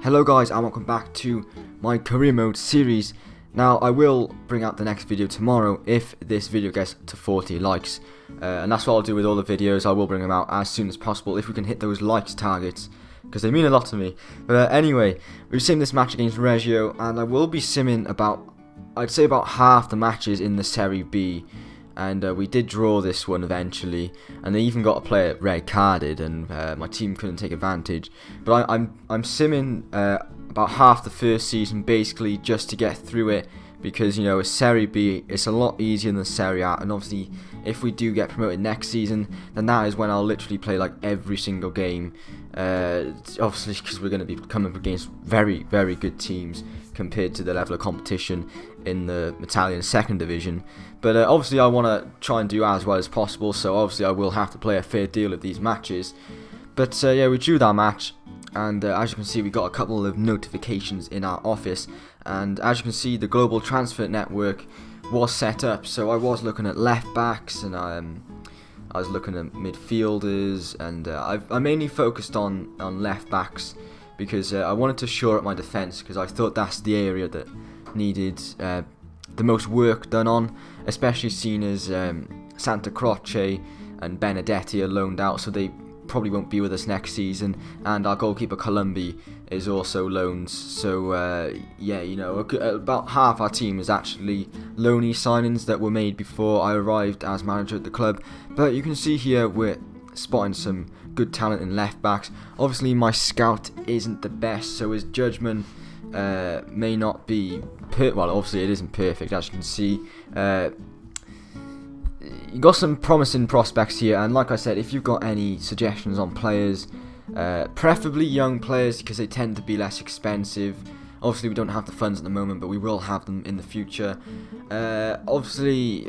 Hello guys, and welcome back to my career mode series. Now I will bring out the next video tomorrow if this video gets to 40 likes, and that's what I'll do with all the videos. I will bring them out as soon as possible if we can hit those likes targets, because they mean a lot to me. But anyway, we've simmed this match against Reggio, and I will be simming about, I'd say about half the matches in the Serie B. And we did draw this one eventually, and they even got a player red carded, and my team couldn't take advantage. But I'm simming about half the first season basically just to get through it, because you know a Serie B it's a lot easier than Serie A, and obviously if we do get promoted next season, then that is when I'll literally play like every single game. Obviously because we're going to be coming up against very good teams compared to the level of competition in the Italian second division. But obviously I want to try and do as well as possible, so obviously I will have to play a fair deal of these matches. But yeah, we drew that match, and as you can see we got a couple of notifications in our office, and as you can see the global transfer network was set up. So I was looking at left backs, and I was looking at midfielders, and I mainly focused on left backs because I wanted to shore up my defence, because I thought that's the area that needed the most work done on, especially seeing as Santa Croce and Benedetti are loaned out, so they probably won't be with us next season, and our goalkeeper Colombi is also loaned. So yeah, you know, about half our team is actually loanee signings that were made before I arrived as manager at the club. But you can see here we're spotting some good talent in left backs. Obviously my scout isn't the best, so his judgment may not be well, obviously it isn't perfect, as you can see. You got some promising prospects here, and like I said, if you've got any suggestions on players, preferably young players, because they tend to be less expensive. Obviously we don't have the funds at the moment, but we will have them in the future. Obviously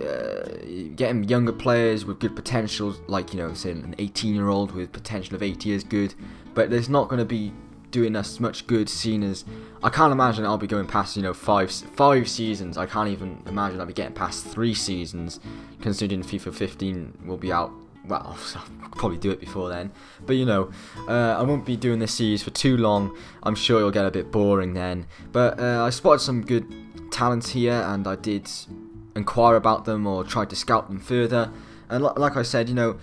getting younger players with good potential, like, you know, say an 18-year-old with potential of 80 is good, but there's not going to be doing us much good, seeing as I can't imagine I'll be going past, you know, five seasons. I can't even imagine I'll be getting past 3 seasons, considering FIFA 15 will be out. Well, I'll probably do it before then, but you know, I won't be doing this series for too long. I'm sure it'll get a bit boring then. But I spotted some good talents here, and I did inquire about them or tried to scout them further. And like I said, you know,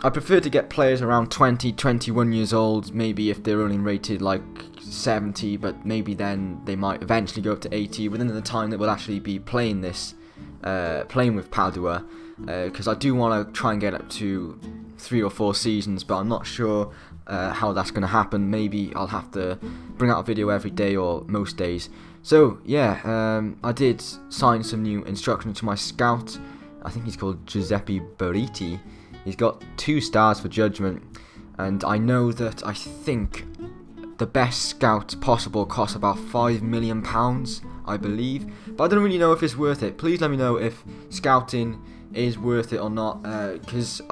I prefer to get players around 20, 21 years old, maybe if they're only rated like 70, but maybe then they might eventually go up to 80 within the time that we'll actually be playing this, playing with Padua, because I do want to try and get up to 3 or 4 seasons, but I'm not sure how that's going to happen. Maybe I'll have to bring out a video every day or most days. So yeah, I did sign some new instructions to my scout. I think he's called Giuseppe Bariti. He's got 2 stars for judgment, and I know that I think the best scout possible costs about £5 million, I believe. But I don't really know if it's worth it. Please let me know if scouting is worth it or not, because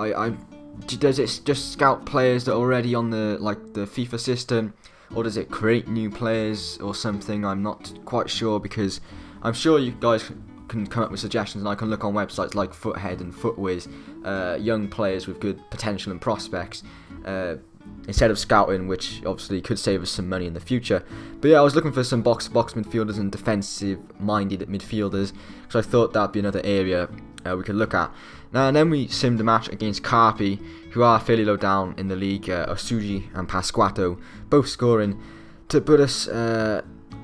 does it just scout players that are already on the FIFA system, or does it create new players or something? I'm not quite sure, because I'm sure you guys can come up with suggestions, and I can look on websites like Foothead and Footwiz, young players with good potential and prospects, instead of scouting, which obviously could save us some money in the future. But yeah, I was looking for some box-to-box midfielders and defensive-minded midfielders, because I thought that'd be another area we could look at. Now, and then we simmed a match against Carpi, who are fairly low down in the league. Osuji and Pasquato both scoring to put us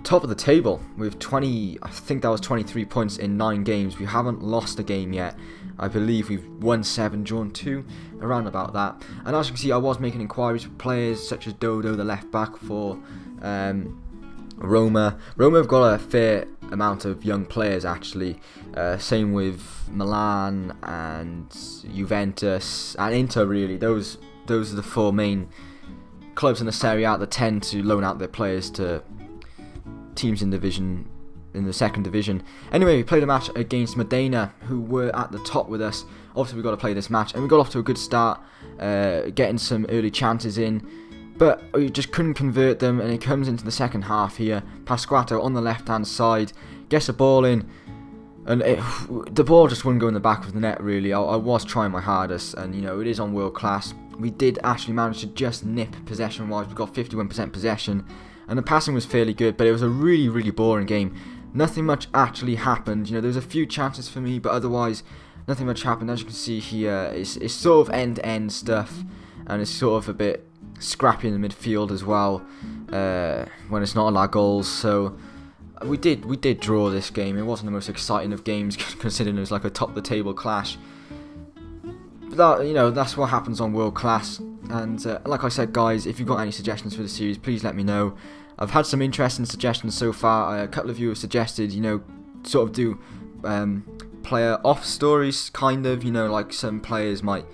top of the table with 20, I think that was 23 points in 9 games. We haven't lost a game yet. I believe we've won 7, drawn 2, around about that. And as you can see, I was making inquiries for players such as Dodo, the left back, for Roma. Roma have got a fair amount of young players actually. Same with Milan and Juventus and Inter, really. Those are the 4 main clubs in the Serie A that tend to loan out their players to teams in the second division. Anyway, we played a match against Modena, who were at the top with us. Obviously, we've got to play this match, and we got off to a good start, getting some early chances in, but we just couldn't convert them. And it comes into the second half here. Pasquato on the left-hand side gets a ball in, and the ball just wouldn't go in the back of the net, really. I was trying my hardest, and you know, it is on world class. We did actually manage to just nip possession-wise. We got 51% possession, and the passing was fairly good, but it was a really boring game. Nothing much actually happened. You know, there was a few chances for me, but otherwise nothing much happened. As you can see here, it's sort of end-to-end stuff, and it's sort of a bit scrappy in the midfield as well when it's not a lot of goals. So we did draw this game. It wasn't the most exciting of games considering it was like a top of the table clash. But that, you know, that's what happens on World Class. And like I said, guys, if you've got any suggestions for the series, please let me know. I've had some interesting suggestions so far. A couple of you have suggested, you know, sort of do player off stories, kind of, you know, like some players might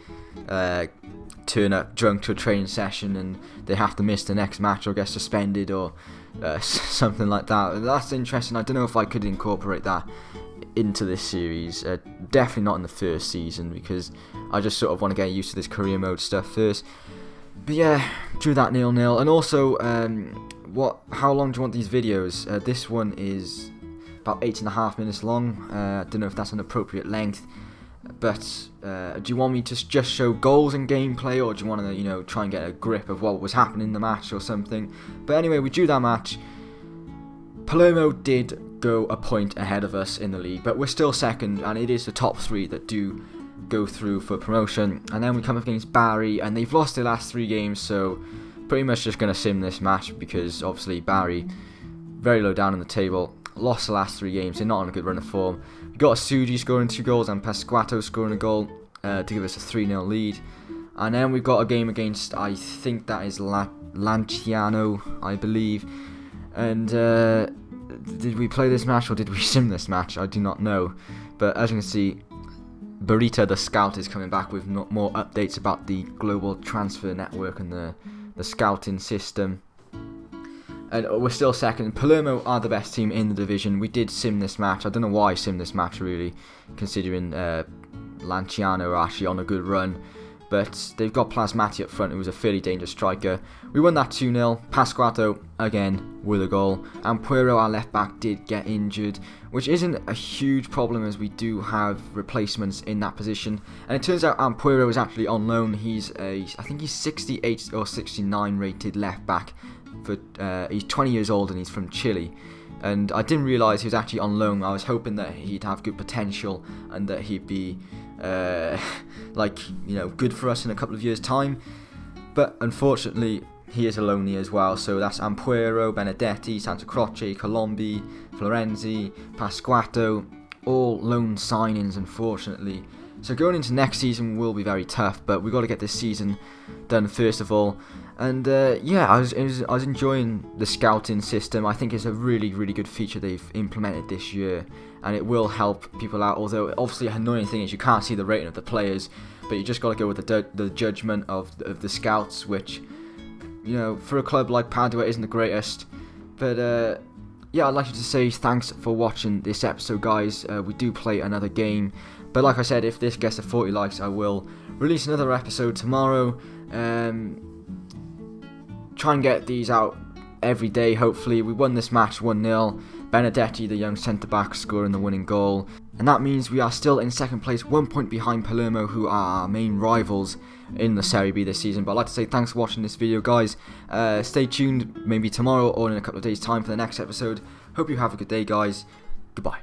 turn up drunk to a training session and they have to miss the next match or get suspended or something like that. That's interesting. I don't know if I could incorporate that into this series. Definitely not in the first season, because I just sort of want to get used to this career mode stuff first. But yeah, drew that 0-0. And also, how long do you want these videos? This one is about 8.5 minutes long. I don't know if that's an appropriate length, but do you want me to just show goals and gameplay, or do you want to, you know, try and get a grip of what was happening in the match or something? But anyway, we drew that match. Palermo did go a point ahead of us in the league, but we're still second, and it is the top 3 that do go through for promotion. And then we come up against Barry, and they've lost their last 3 games, so pretty much just going to sim this match, because obviously Barry, very low down in the table, lost the last 3 games, they're not on a good run of form. We got Suji scoring 2 goals and Pasquato scoring a goal to give us a 3-0 lead. And then we've got a game against, I think that is Lanciano, I believe. And did we play this match or did we sim this match? I do not know. But as you can see, Barita the scout is coming back with more updates about the global transfer network and the scouting system. And we're still second. Palermo are the best team in the division. We did sim this match. I don't know why I simmed this match, really, considering Lanciano are actually on a good run. But they've got Plasmati up front, who was a fairly dangerous striker. We won that 2-0. Pasquato, again, with a goal. And Puero, our left back, did get injured, which isn't a huge problem, as we do have replacements in that position. And it turns out Puero is actually on loan. I think he's 68 or 69 rated left back. He's 20 years old and he's from Chile. And I didn't realise he was actually on loan. I was hoping that he'd have good potential and that he'd be like, you know, good for us in a couple of years' time. But unfortunately, he is a loanee as well. So that's Ampuero, Benedetti, Santa Croce, Colombi, Florenzi, Pasquato, all loan signings, unfortunately. So going into next season will be very tough, but we've got to get this season done first of all. And yeah, I was enjoying the scouting system. I think it's a really good feature they've implemented this year, and it will help people out. Although obviously the annoying thing is you can't see the rating of the players, but you just got to go with the judgment of the scouts, which, you know, for a club like Padua isn't the greatest. But yeah, I'd like to say thanks for watching this episode, guys. We do play another game, but like I said, if this gets to 40 likes, I will release another episode tomorrow. Try and get these out every day, hopefully. We won this match 1-0. Benedetti, the young centre-back, scoring the winning goal. And that means we are still in second place, 1 point behind Palermo, who are our main rivals in the Serie B this season. But I'd like to say thanks for watching this video, guys. Stay tuned, maybe tomorrow or in a couple of days' time for the next episode. Hope you have a good day, guys. Goodbye.